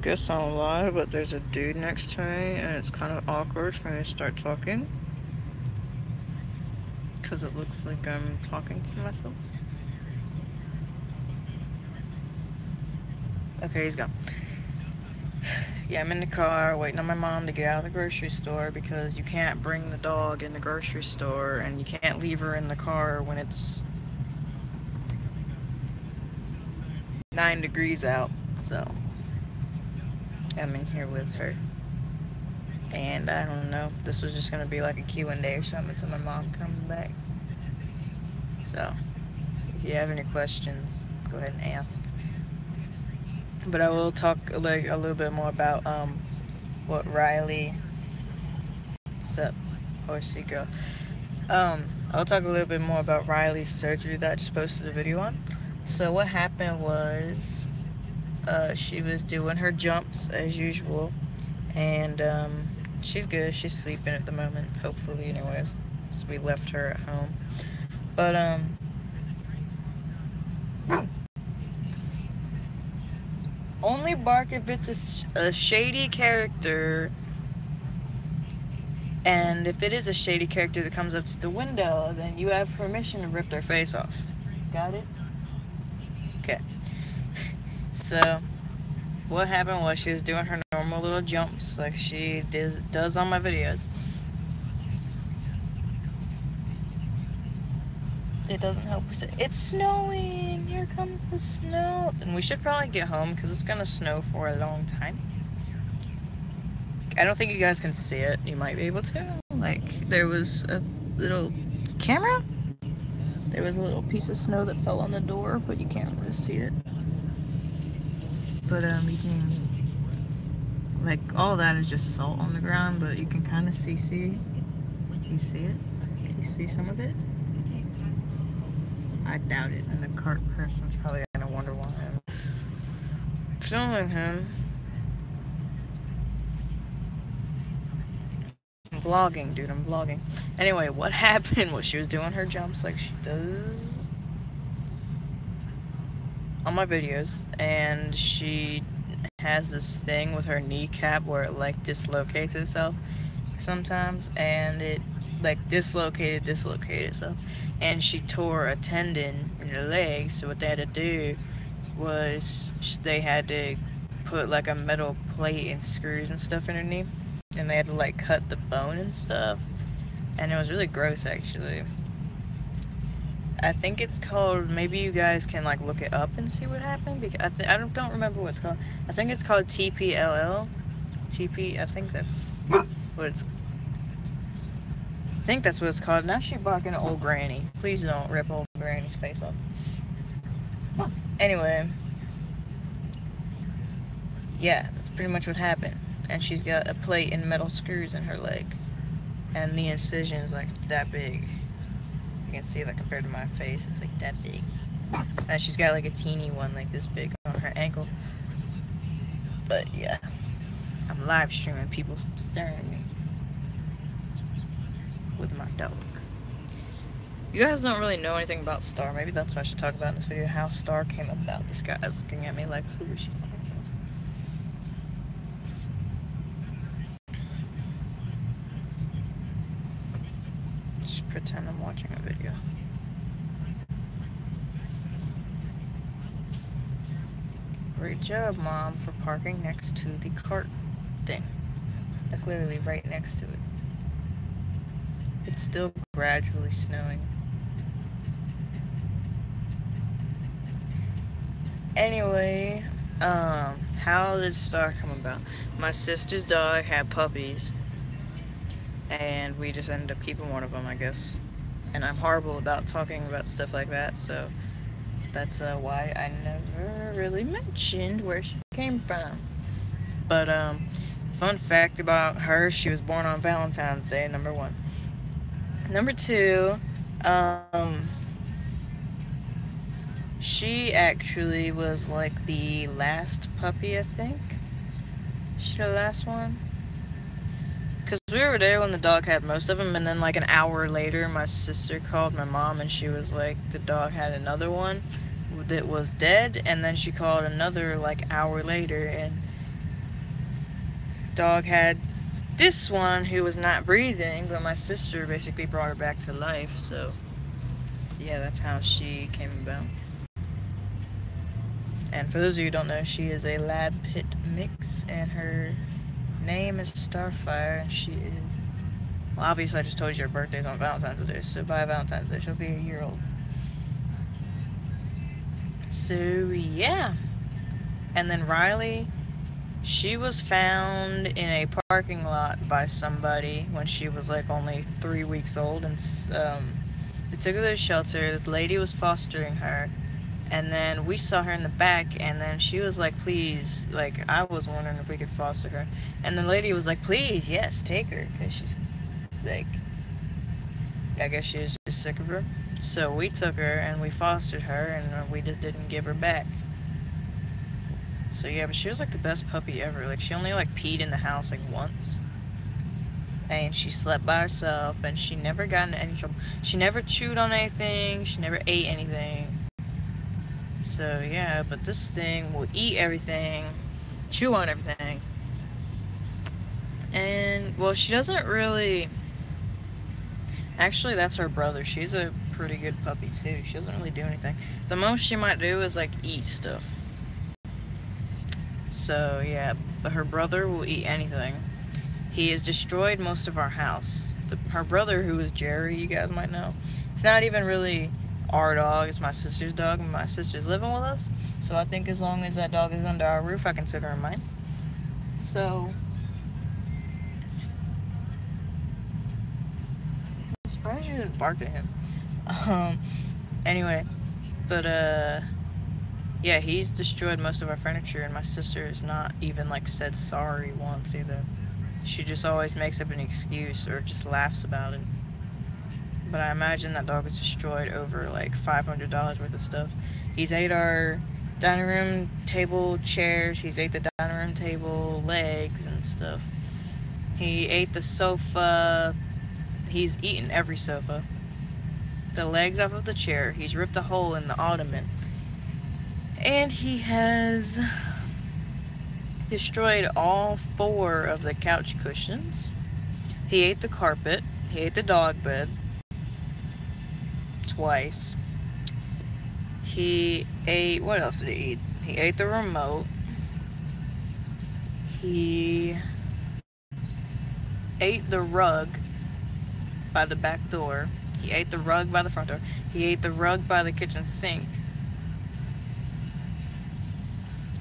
guess I'll lie, but there's a dude next to me, and it's kind of awkward for me to start talking. Because it looks like I'm talking to myself. Okay, he's gone. Yeah, I'm in the car waiting on my mom to get out of the grocery store because you can't bring the dog in the grocery store and you can't leave her in the car when it's 9 degrees out. So, I'm in here with her. And I don't know, this was just going to be like a Q&A or something until my mom comes back. So, if you have any questions, go ahead and ask. But I will talk like a little bit more about what Riley. What's up, horsey girl? I'll talk a little bit more about Riley's surgery that I just posted a video on. So what happened was, she was doing her jumps as usual, and she's good. She's sleeping at the moment, hopefully, anyways. So we left her at home, but only bark if it's a shady character. And if it is a shady character that comes up to the window, then you have permission to rip their face off. Got it? Okay. So, what happened was she was doing her normal little jumps like she does on my videos. It doesn't help. It's snowing! Here comes the snow! And we should probably get home because it's gonna snow for a long time. I don't think you guys can see it. You might be able to. Like, there was a little camera? There was a little piece of snow that fell on the door, but you can't really see it. But, you can, like, all that is just salt on the ground, but you can kind of see. Do you see it? Do you see some of it? I doubt it, and the cart person's probably gonna wonder why I'm filming him. I'm vlogging, dude, I'm vlogging. Anyway, what happened was she was doing her jumps like she does on my videos, and she has this thing with her kneecap where it like dislocates itself sometimes, and it like dislocated itself, and she tore a tendon in her leg. So what they had to do was they had to put like a metal plate and screws and stuff in her knee, and they had to like cut the bone and stuff, and it was really gross actually. I think it's called, maybe you guys can like look it up and see what happened, because I don't remember what it's called. I think it's called TPLL. I think that's what it's, I think that's what it's called. Now she's barking at old granny. Please don't rip old granny's face off. Anyway, yeah, that's pretty much what happened. And she's got a plate and metal screws in her leg, and the incision's like that big. You can see that compared to my face, it's like that big. And she's got like a teeny one like this big on her ankle. But yeah, I'm live streaming, people staring at me with my dog. You guys don't really know anything about Star. Maybe that's what I should talk about in this video, how Star came about. This guy's looking at me like, who is she talking to? Just pretend I'm watching a video. Great job, Mom, for parking next to the cart thing. Like literally right next to it. It's still gradually snowing. Anyway, how did Star come about? My sister's dog had puppies, and we just ended up keeping one of them, I guess. And I'm horrible about talking about stuff like that, so that's why I never really mentioned where she came from. But fun fact about her, she was born on Valentine's Day, number one. Number two, she actually was like the last puppy, I think. She the last one. Because we were there when the dog had most of them, and then like an hour later, my sister called my mom, and she was like, the dog had another one that was dead, and then she called another like hour later, and dog had this one who was not breathing, but my sister basically brought her back to life. So yeah, that's how she came about. And for those of you who don't know, she is a lab pit mix, and her name is Starfire, and she is, well, obviously I just told you her birthday's on Valentine's Day, so by Valentine's Day she'll be a year old. So yeah. And then Riley, she was found in a parking lot by somebody when she was like only 3 weeks old, and they took her to the shelter. This lady was fostering her, and then we saw her in the back, and then she was like, please, like, I was wondering if we could foster her, and the lady was like, please, yes, take her, because she's like, I guess she was just sick of her. So we took her and we fostered her, and we just didn't give her back. So yeah, but she was like the best puppy ever. Like, she only like peed in the house like once, and she slept by herself, and she never got into any trouble. She never chewed on anything, she never ate anything. So yeah, but this thing will eat everything, chew on everything, and well, she doesn't really, actually that's her brother. She's a pretty good puppy too. She doesn't really do anything. The most she might do is like eat stuff. So yeah, but her brother will eat anything. He has destroyed most of our house. Her brother, who is Jerry, you guys might know, it's not even really our dog, it's my sister's dog, and my sister's living with us. So I think as long as that dog is under our roof, I consider her mine. So I'm surprised you didn't bark at him. Anyway, but yeah, he's destroyed most of our furniture, and my sister has not even like said sorry once either. She just always makes up an excuse or just laughs about it. But I imagine that dog has destroyed over like $500 worth of stuff. He's ate our dining room table chairs, he's ate the dining room table legs and stuff. He ate the sofa, he's eaten every sofa. The legs off of the chair, he's ripped a hole in the ottoman. And he has destroyed all 4 of the couch cushions. He ate the carpet. He ate the dog bed twice. He ate, what else did he eat? He ate the remote. He ate the rug by the back door. He ate the rug by the front door. He ate the rug by the kitchen sink.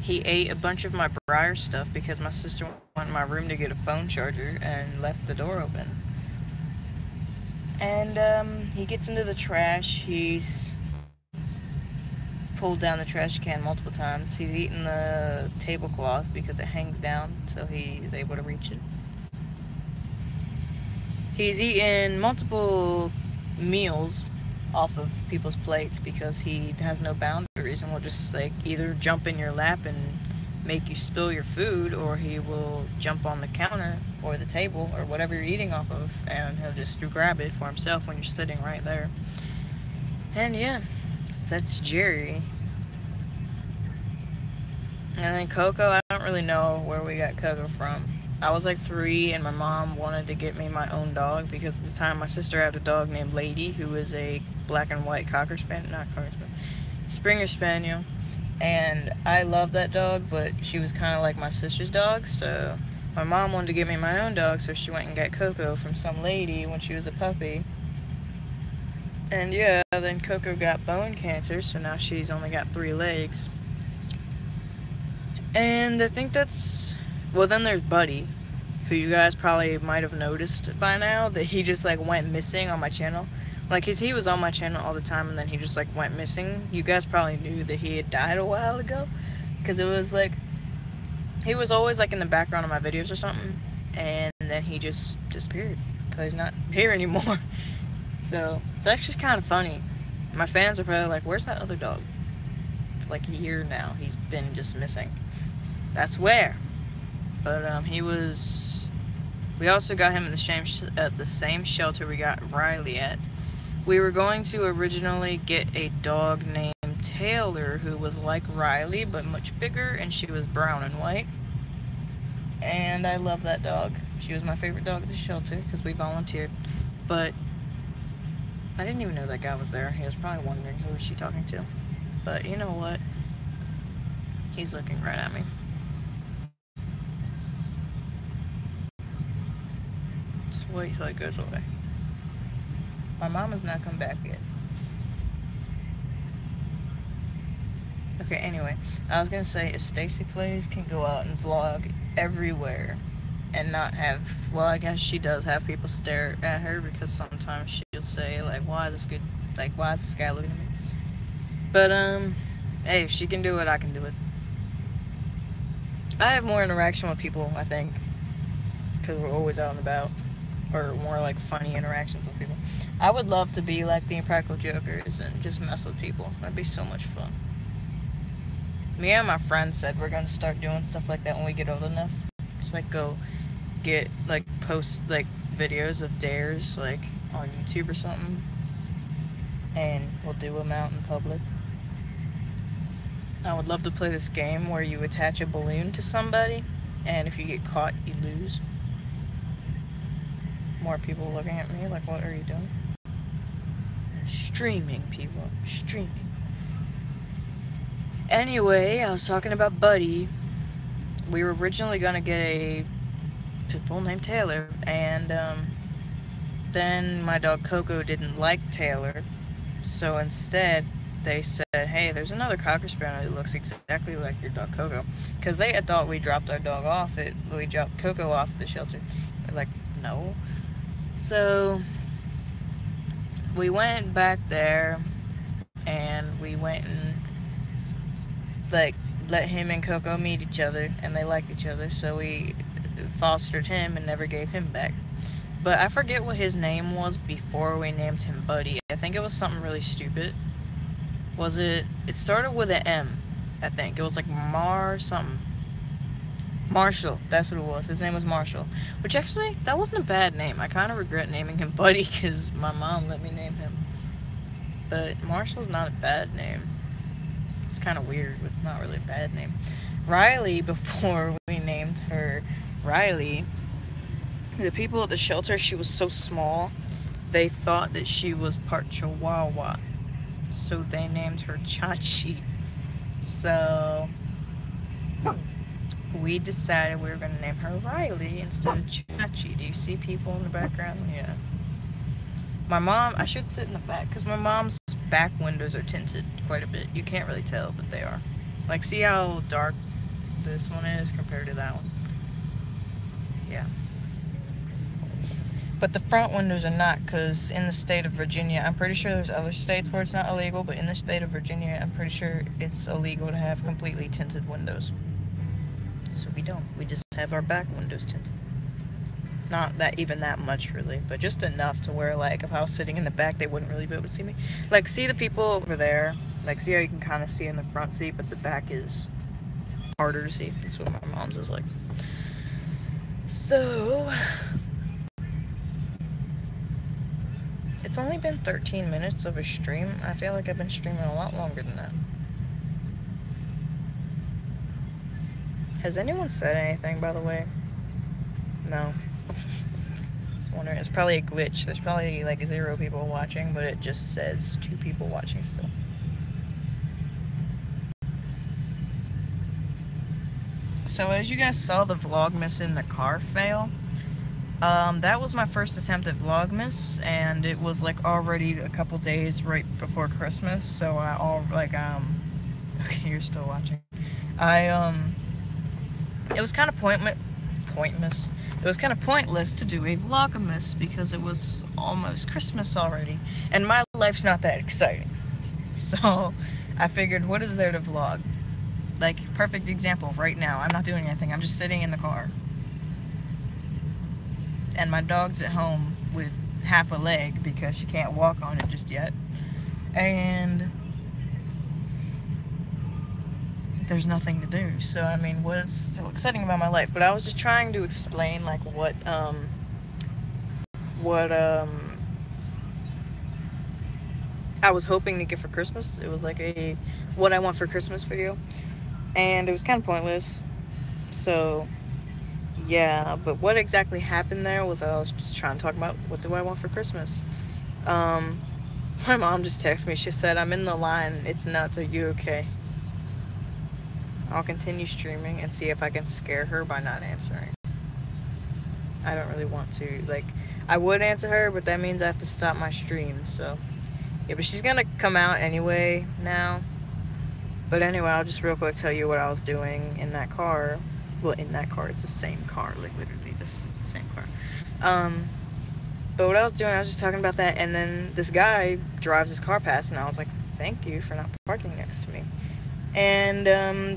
He ate a bunch of my Briar stuff because my sister went in my room to get a phone charger and left the door open. And he gets into the trash. He's pulled down the trash can multiple times. He's eaten the tablecloth because it hangs down, so he's able to reach it. He's eaten multiple meals off of people's plates because he has no boundaries and will just like either jump in your lap and make you spill your food, or he will jump on the counter or the table or whatever you're eating off of, and he'll just grab it for himself when you're sitting right there. And yeah, that's Jerry. And then Coco, I don't really know where we got Coco from. I was like 3 and my mom wanted to get me my own dog because at the time my sister had a dog named Lady, who is a black and white Springer Spaniel. And I love that dog, but she was kind of like my sister's dog, so my mom wanted to get me my own dog, so she went and got Coco from some lady when she was a puppy. And yeah, then Coco got bone cancer, so now she's only got 3 legs. And I think that's, well, then there's Buddy, who you guys probably might have noticed by now that he just like went missing on my channel. Like, he was on my channel all the time, and then he just like went missing. You guys probably knew that he had died a while ago, because it was like, he was always like in the background of my videos or something, and then he just disappeared because he's not here anymore. So it's actually kind of funny. My fans are probably like, where's that other dog? For like a year now, he's been just missing. That's where. But he was, we also got him at the same shelter we got Riley at. We were going to originally get a dog named Taylor, who was like Riley but much bigger, and she was brown and white. and I love that dog. She was my favorite dog at the shelter because we volunteered. But I didn't even know that guy was there. He was probably wondering who was she talking to. But you know what? He's looking right at me. Just wait till it goes away. My mom has not come back yet. Okay, anyway, I was gonna say if Stacy Plays can go out and vlog everywhere and not have, well, I guess she does have people stare at her because sometimes she'll say like, why is this guy looking at me? But hey, if she can do it, I can do it. I have more interaction with people, I think, because we're always out and about, or more like funny interactions with people. I would love to be like the Impractical Jokers and just mess with people. That'd be so much fun. Me and my friend said we're gonna start doing stuff like that when we get old enough. Just like go get like post like videos of dares like on YouTube or something, and we'll do them out in public. I would love to play this game where you attach a balloon to somebody, and if you get caught, you lose. More people looking at me like, what are you doing? Streaming, people. Streaming. Anyway, I was talking about Buddy. We were originally going to get a pit bull named Taylor, and then my dog Coco didn't like Taylor, so instead they said, hey, there's another Cocker Spaniel that looks exactly like your dog Coco, because they had thought we dropped our dog off we dropped Coco off at the shelter. They're like, no. So we went back there, and we went and like let him and Coco meet each other, and they liked each other, so we fostered him and never gave him back. But I forget what his name was before we named him Buddy. I think it was something really stupid. Was it? It started with an M, I think. It was like something. Marshall, that's what it was. His name was Marshall. Which actually, that wasn't a bad name. I kind of regret naming him Buddy because my mom let me name him. But Marshall's not a bad name. It's kind of weird, but it's not really a bad name. Riley, before we named her Riley, the people at the shelter, she was so small, they thought that she was part Chihuahua. So they named her Chachi. So we decided we were going to name her Riley instead of Chachi. Do you see people in the background? Yeah. My mom, I should sit in the back because my mom's back windows are tinted quite a bit. You can't really tell, but they are. Like, see how dark this one is compared to that one? Yeah. But the front windows are not, because in the state of Virginia, I'm pretty sure there's other states where it's not illegal, but in the state of Virginia, I'm pretty sure it's illegal to have completely tinted windows. So we don't. We just have our back windows tinted. Not that even that much, really, but just enough to where, like, if I was sitting in the back, they wouldn't really be able to see me. Like, see the people over there? Like, see how you can kind of see in the front seat, but the back is harder to see? That's what my mom's is like. So it's only been 13 minutes of a stream. I feel like I've been streaming a lot longer than that. Has anyone said anything, by the way? No. Just wondering. It's probably a glitch. There's probably like 0 people watching, but it just says 2 people watching still. So as you guys saw the Vlogmas in the car fail, that was my first attempt at Vlogmas, and it was like already a couple days right before Christmas, so okay, you're still watching. It was kind of pointless. It was kind of pointless to do a Vlogmas because it was almost Christmas already, and my life's not that exciting. So I figured, what is there to vlog? Like, perfect example, right now, I'm not doing anything, I'm just sitting in the car. And my dog's at home with half a leg because she can't walk on it just yet. And there's nothing to do. So, I mean, what is so exciting about my life? But I was just trying to explain, like, what I was hoping to get for Christmas. It was like a what I want for Christmas video. And it was kind of pointless. So Yeah, but what exactly happened there was I was just trying to talk about what do I want for Christmas. Um, my mom just texted me. She said, I'm in the line. It's nuts. Are you okay? I'll continue streaming and see if I can scare her by not answering. I don't really want to. Like, I would answer her, but that means I have to stop my stream. So, yeah, but she's gonna come out anyway now. But anyway, I'll just real quick tell you what I was doing in that car. Well, in that car, it's the same car. Like, literally, this is the same car. Um, but what I was doing, I was just talking about that, and then this guy drives his car past, and I was like, thank you for not parking next to me. And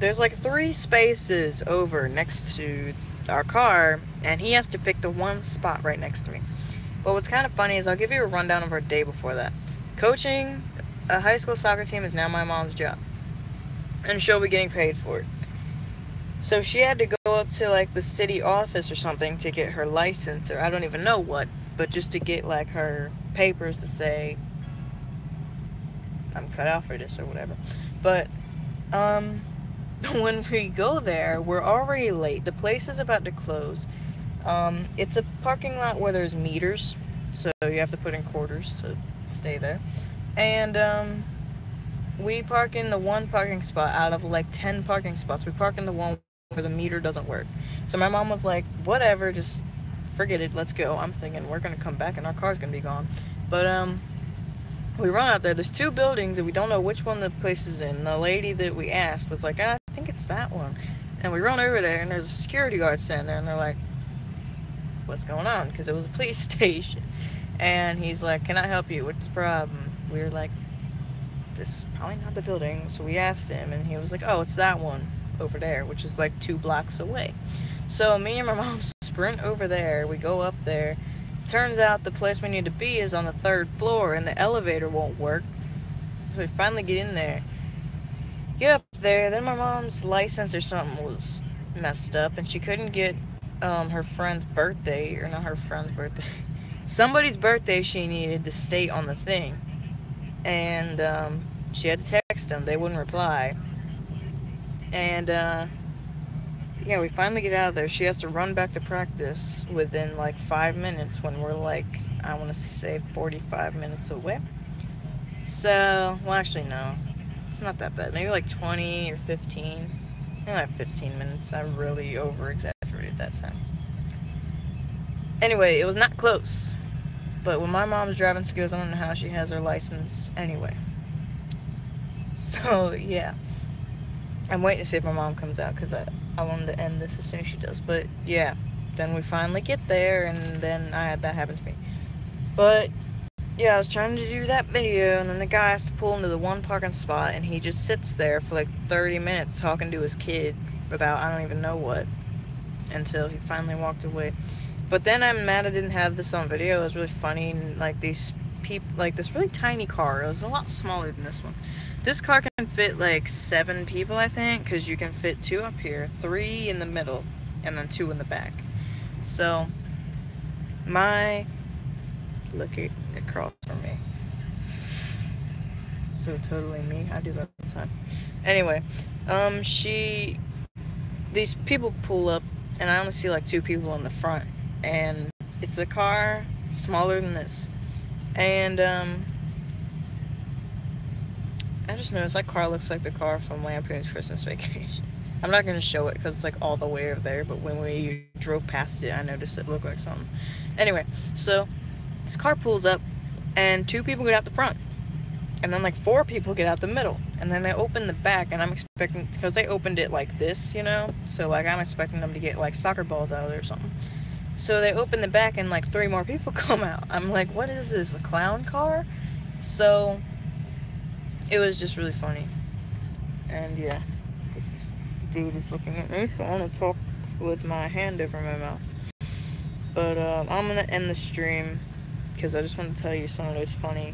there's like 3 spaces over next to our car, and he has to pick the one spot right next to me. But what's kind of funny is I'll give you a rundown of our day before that. Coaching a high school soccer team is now my mom's job, and she'll be getting paid for it. So she had to go up to like the city office or something to get her license, or I don't even know what, but just to get like her papers to say I'm cut out for this or whatever. But um when we go there, we're already late. The place is about to close. It's a parking lot where there's meters, so you have to put in quarters to stay there. And we park in the one parking spot out of like 10 parking spots. We park in the one where the meter doesn't work. So my mom was like, whatever, just forget it, let's go. I'm thinking we're gonna come back and our car's gonna be gone. But we run out there. There's 2 buildings and we don't know which one the place is in. The lady that we asked was like, I think it's that one. And we run over there and there's a security guard standing there and they're like, what's going on? Because it was a police station. And he's like, can I help you? What's the problem? We were like, this is probably not the building. So we asked him and he was like, oh, it's that one over there, which is like 2 blocks away. So me and my mom sprint over there. We go up there. Turns out the place we need to be is on the 3rd floor and the elevator won't work. So we finally get in there. Get up there. Then my mom's license or something was messed up and she couldn't get her friend's birthday, or not her friend's birthday, somebody's birthday she needed to state on the thing. And she had to text them. They wouldn't reply. And yeah, we finally get out of there. She has to run back to practice within like 5 minutes when we're like, I want to say 45 minutes away. So, well, actually, no. It's not that bad. Maybe like 20 or 15. Maybe like 15 minutes. I really over-exaggerated that time. Anyway, it was not close. But when my mom's driving skills, I don't know how she has her license anyway. So, yeah. I'm waiting to see if my mom comes out because I wanted to end this as soon as she does. But yeah, then we finally get there and then I had that happen to me. But yeah, I was trying to do that video and then the guy has to pull into the one parking spot and he just sits there for like 30 minutes talking to his kid about I don't even know what until he finally walked away. But then I'm mad I didn't have this on video. It was really funny. And like these people, like this really tiny car. It was a lot smaller than this one. This car can fit like 7 people, I think, because you can fit 2 up here, 3 in the middle, and then 2 in the back. So, look at across from me. So totally me. I do that all the time. Anyway, these people pull up, and I only see like 2 people in the front, and it's a car smaller than this, and I just noticed that car looks like the car from Lampoon's Christmas Vacation. I'm not going to show it because it's like all the way over there, but when we drove past it, I noticed it looked like something. Anyway, so this car pulls up and 2 people get out the front. And then like 4 people get out the middle. And then they open the back and I'm expecting, because they opened it like this, you know? So like I'm expecting them to get like soccer balls out of there or something. So they open the back and like 3 more people come out. I'm like, what is this, a clown car? So it was just really funny. And yeah, this dude is looking at me, so I want to talk with my hand over my mouth. But I'm going to end the stream because I just want to tell you some of those funny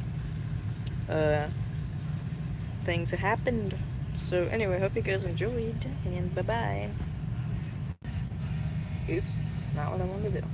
things that happened. So anyway, hope you guys enjoyed, and bye-bye. Oops, it's not what I wanted to do.